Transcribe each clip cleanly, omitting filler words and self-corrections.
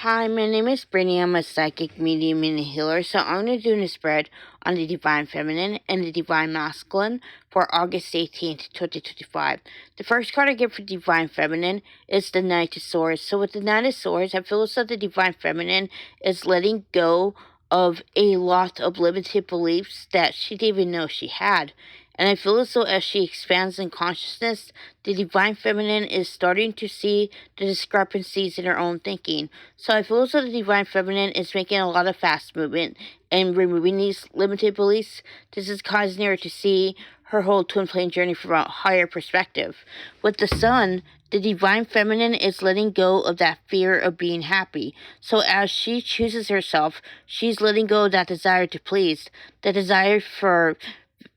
Hi, my name is Brittany. I'm a psychic medium and a healer. So I'm going to do a spread on the Divine Feminine and the Divine Masculine for August 18th, 2025. The first card I get for Divine Feminine is the Knight of Swords. So with the Knight of Swords, I feel as though the Divine Feminine is letting go of a lot of limited beliefs that she didn't even know she had. And I feel as though as she expands in consciousness, the Divine Feminine is starting to see the discrepancies in her own thinking. So I feel as though the Divine Feminine is making a lot of fast movement and removing these limited beliefs. This is causing her to see her whole twin flame journey from a higher perspective. With the Sun, the Divine Feminine is letting go of that fear of being happy. So as she chooses herself, she's letting go of that desire to please, the desire for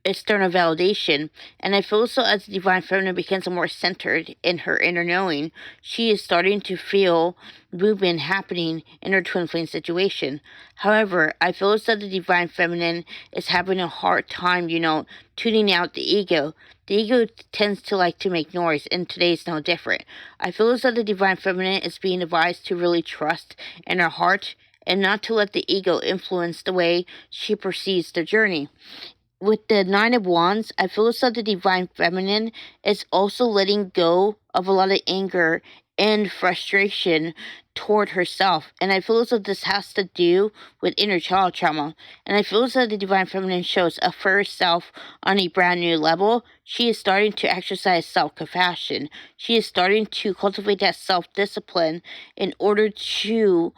external validation. And I feel so as the Divine Feminine becomes more centered in her inner knowing, she is starting to feel movement happening in her twin flame situation. However, I feel as though the Divine Feminine is having a hard time, tuning out the ego. The ego tends to like to make noise, and today is no different. I feel as though the Divine Feminine is being advised to really trust in her heart and not to let the ego influence the way she perceives the journey. With the Nine of Wands, I feel as though the Divine Feminine is also letting go of a lot of anger and frustration toward herself. And I feel as though this has to do with inner child trauma. And I feel as though the Divine Feminine shows a first self on a brand new level. She is starting to exercise self-compassion. She is starting to cultivate that self-discipline in order to,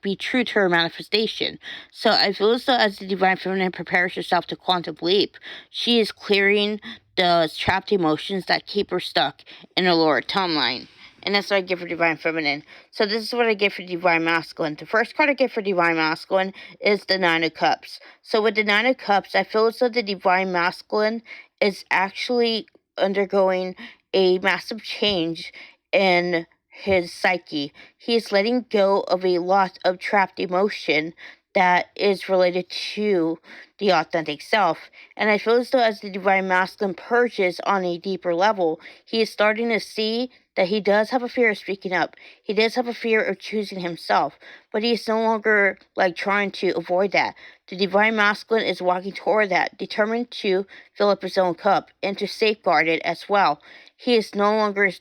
be true to her manifestation. So I feel as though as the Divine Feminine prepares herself to quantum leap, she is clearing the trapped emotions that keep her stuck in a lower timeline. And that's what I get for Divine Feminine. So this is what I get for Divine Masculine. The first card I get for Divine Masculine is the Nine of Cups. So with the Nine of Cups, I feel as though the Divine Masculine is actually undergoing a massive change in his psyche. He is letting go of a lot of trapped emotion that is related to the authentic self. And I feel as though as the Divine Masculine purges on a deeper level, he is starting to see that he does have a fear of speaking up. He does have a fear of choosing himself, but he is no longer trying to avoid that. The Divine Masculine is walking toward that, determined to fill up his own cup and to safeguard it as well. He is no longer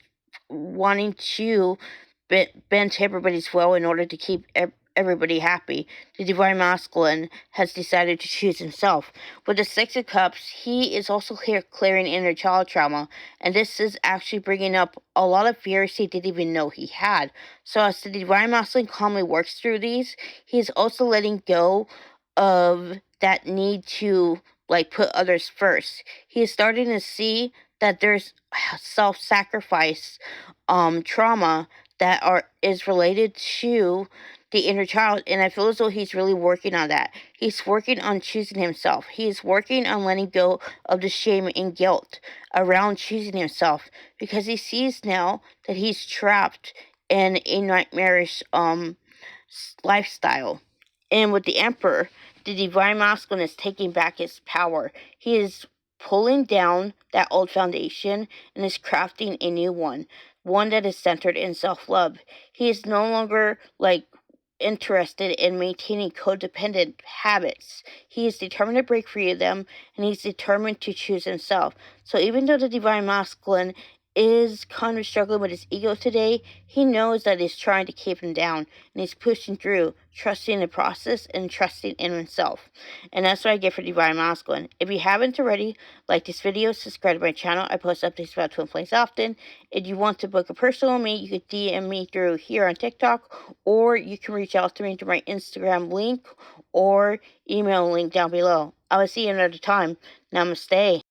wanting to bend to everybody's will in order to keep everybody happy. The Divine Masculine has decided to choose himself. With the Six of Cups, he is also clearing inner child trauma, and this is actually bringing up a lot of fears he didn't even know he had. So as the Divine Masculine calmly works through these, he is also letting go of that need to put others first. He is starting to see that there's self-sacrifice trauma that is related to the inner child, and I feel as though he's really working on that. He's working on choosing himself. He's working on letting go of the shame and guilt around choosing himself, because he sees now that he's trapped in a nightmarish lifestyle. And with the Emperor, the Divine Masculine is taking back his power. He is pulling down that old foundation and is crafting a new one that is centered in self-love. He is no longer interested in maintaining codependent habits. He is determined to break free of them, and he's determined to choose himself. So even though the Divine Masculine is kind of struggling with his ego today, he knows that it's trying to keep him down, and he's pushing through, trusting the process and trusting in himself. And that's what I get for Divine Masculine. If you haven't already, like this video, subscribe to my channel. I post updates about twin flames often. If you want to book a personal with me, you could DM me through here on TikTok, or you can reach out to me through my Instagram link or email link down below. I will see you another time. Namaste.